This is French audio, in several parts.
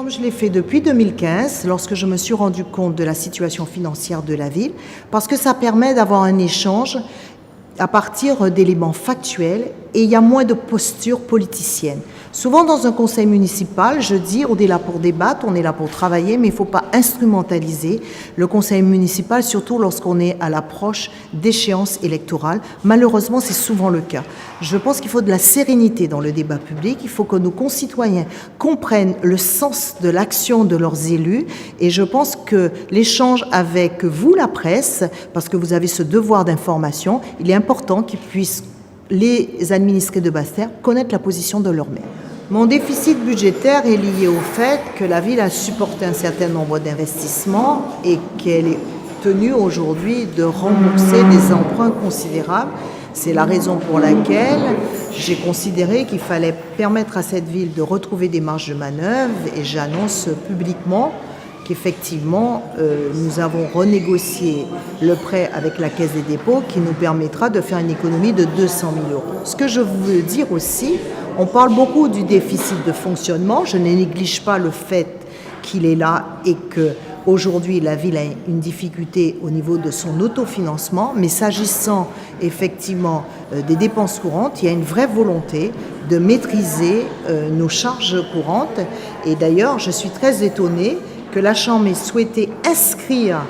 comme je l'ai fait depuis 2015, lorsque je me suis rendu compte de la situation financière de la ville, parce que ça permet d'avoir un échange à partir d'éléments factuels et il y a moins de posture politicienne. Souvent dans un conseil municipal, je dis on est là pour débattre, on est là pour travailler, mais il ne faut pas instrumentaliser le conseil municipal, surtout lorsqu'on est à l'approche d'échéances électorales. Malheureusement, c'est souvent le cas. Je pense qu'il faut de la sérénité dans le débat public, il faut que nos concitoyens comprennent le sens de l'action de leurs élus et je pense que l'échange avec vous, la presse, parce que vous avez ce devoir d'information, il est important qu'ils puissent, les administrés de Basse-Terre, connaître la position de leur maire. Mon déficit budgétaire est lié au fait que la ville a supporté un certain nombre d'investissements et qu'elle est tenue aujourd'hui de rembourser des emprunts considérables. C'est la raison pour laquelle j'ai considéré qu'il fallait permettre à cette ville de retrouver des marges de manœuvre et j'annonce publiquement qu'effectivement, nous avons renégocié le prêt avec la Caisse des dépôts qui nous permettra de faire une économie de 200 000 €. Ce que je veux dire aussi, on parle beaucoup du déficit de fonctionnement. Je ne néglige pas le fait qu'il est là et qu'aujourd'hui, la ville a une difficulté au niveau de son autofinancement. Mais s'agissant effectivement des dépenses courantes, il y a une vraie volonté de maîtriser nos charges courantes. Et d'ailleurs, je suis très étonnée que la Chambre ait souhaité inscrire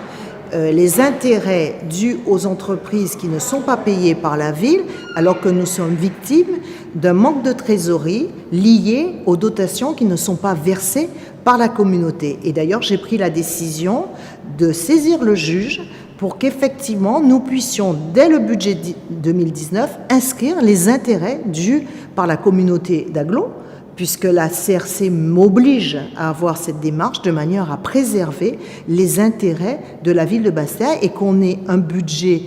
les intérêts dus aux entreprises qui ne sont pas payés par la ville, alors que nous sommes victimes d'un manque de trésorerie lié aux dotations qui ne sont pas versées par la communauté. Et d'ailleurs, j'ai pris la décision de saisir le juge pour qu'effectivement nous puissions, dès le budget 2019, inscrire les intérêts dus par la communauté d'agglo, puisque la CRC m'oblige à avoir cette démarche de manière à préserver les intérêts de la ville de Basse-Terre et qu'on ait un budget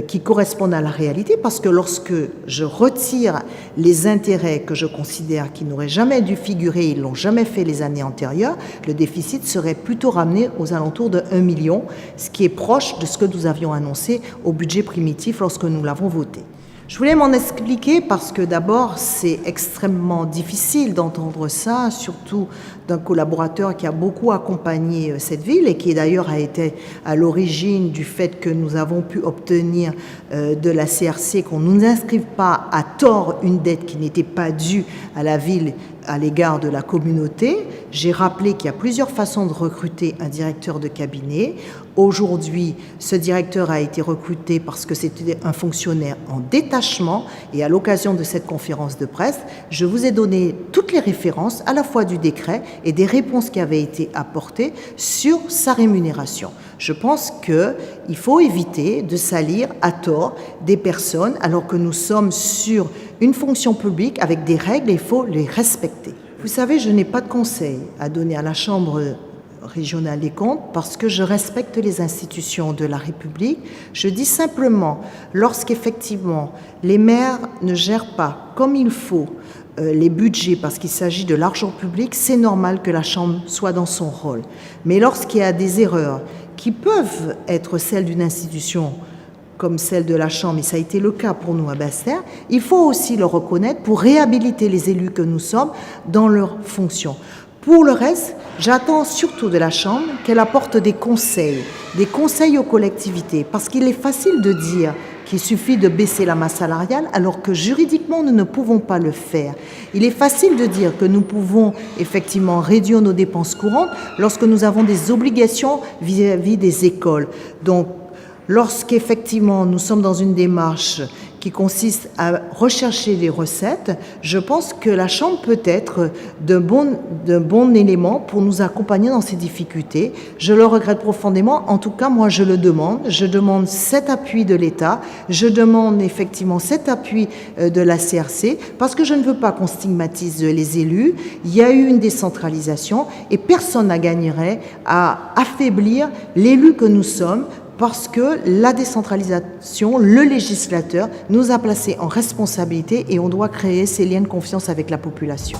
qui corresponde à la réalité, parce que lorsque je retire les intérêts que je considère qui n'auraient jamais dû figurer, ils ne l'ont jamais fait les années antérieures, le déficit serait plutôt ramené aux alentours de 1 million, ce qui est proche de ce que nous avions annoncé au budget primitif lorsque nous l'avons voté. Je voulais m'en expliquer parce que d'abord, c'est extrêmement difficile d'entendre ça, surtout d'un collaborateur qui a beaucoup accompagné cette ville et qui d'ailleurs a été à l'origine du fait que nous avons pu obtenir de la CRC qu'on ne nous inscrive pas à tort une dette qui n'était pas due à la ville à l'égard de la communauté. J'ai rappelé qu'il y a plusieurs façons de recruter un directeur de cabinet. Aujourd'hui, ce directeur a été recruté parce que c'était un fonctionnaire en détachement et à l'occasion de cette conférence de presse, je vous ai donné toutes les références à la fois du décret et des réponses qui avaient été apportées sur sa rémunération. Je pense qu'il faut éviter de salir à tort des personnes alors que nous sommes sur une fonction publique avec des règles et il faut les respecter. Vous savez, je n'ai pas de conseil à donner à la Chambre régionale des comptes parce que je respecte les institutions de la République. Je dis simplement, lorsqu'effectivement les maires ne gèrent pas comme il faut les budgets parce qu'il s'agit de l'argent public, c'est normal que la Chambre soit dans son rôle. Mais lorsqu'il y a des erreurs qui peuvent être celles d'une institution comme celle de la Chambre, et ça a été le cas pour nous à Basse-Terre, il faut aussi le reconnaître pour réhabiliter les élus que nous sommes dans leurs fonctions. Pour le reste, j'attends surtout de la Chambre qu'elle apporte des conseils aux collectivités, parce qu'il est facile de dire qu'il suffit de baisser la masse salariale, alors que juridiquement, nous ne pouvons pas le faire. Il est facile de dire que nous pouvons effectivement réduire nos dépenses courantes lorsque nous avons des obligations vis-à-vis des écoles. Donc, lorsqu'effectivement nous sommes dans une démarche qui consiste à rechercher des recettes, je pense que la Chambre peut être d'un bon élément pour nous accompagner dans ces difficultés. Je le regrette profondément. En tout cas, moi, je le demande. Je demande cet appui de l'État. Je demande effectivement cet appui de la CRC parce que je ne veux pas qu'on stigmatise les élus. Il y a eu une décentralisation et personne n'a gagnerait à affaiblir l'élu que nous sommes, parce que la décentralisation, le législateur nous a placés en responsabilité et on doit créer ces liens de confiance avec la population.